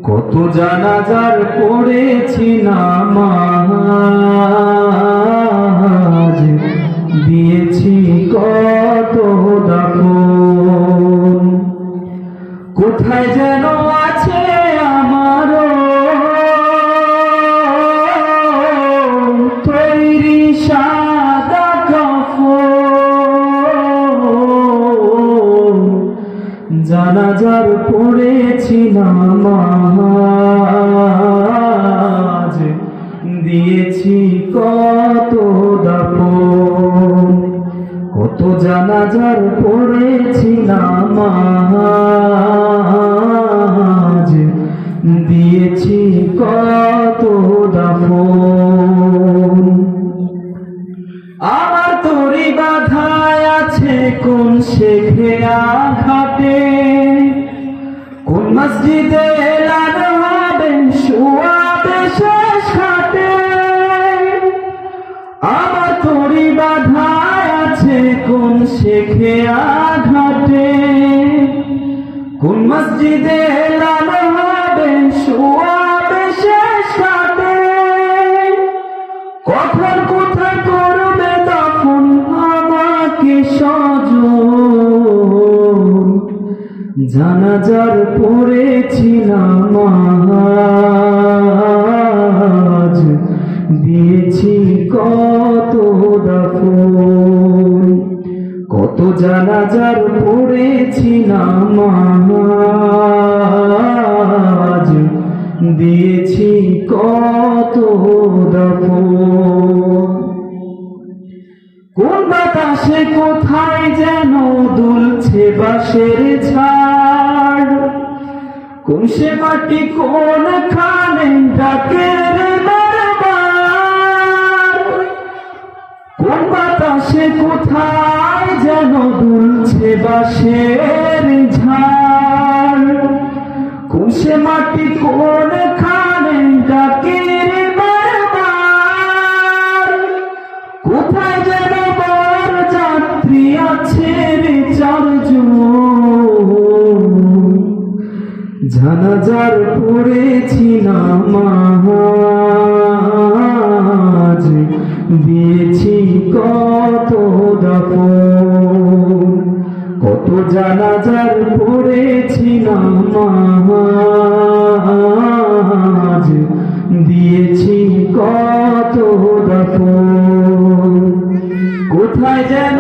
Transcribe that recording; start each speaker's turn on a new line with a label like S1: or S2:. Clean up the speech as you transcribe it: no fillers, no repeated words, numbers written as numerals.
S1: কত জানাজার পড়েছি নামাজ, দিয়েছি কত দাফন। কোথায় যেন আছে আমারও তৈরি সাদা কাফন। জানাজার পড়েছি নামাজ, দিয়েছি কত দাফন। কত জানাজার পড়েছি নামাজ, দিয়েছি কত দাফন। আমার তরি বাধায় আছে কোন শেখে আঘাটে, কোন মসজিদে এলান হবে শুয়াবে শেষ ঘাটে। আমার তরি বাধায় আছে কোন শেখে আঘাটে, কোন মসজিদে এলান হবে শুয়াবে শেষ ঘাটে। কখন কোথায় করবে তখন আমাকে সজন। জানাজার পড়েছি নামাজ, দিয়েছি কত দাফন। কত জানাজার পড়েছি নামাজ, দিয়েছি কত দাফন। কোন বাতাসে কোথায় যেন দুলছে বাঁশের ঝাড়, কোন সে মাটি কোন খানে ডাকে রে বারবার। কোন বাতাসে কোথায় যেন দুলছে বাঁশের ঝাড়, কোন সে মাটি কোন খানে ডাকে রে বারবার। কোথায় যেন বর যাত্রী আছে রে চারজন। জানাজার পড়েছি নামাজ, দিয়েছি কত দাফন। কত জানাজার পড়েছি নামাজ, দিয়েছি কত দাফন। কোথায় যেন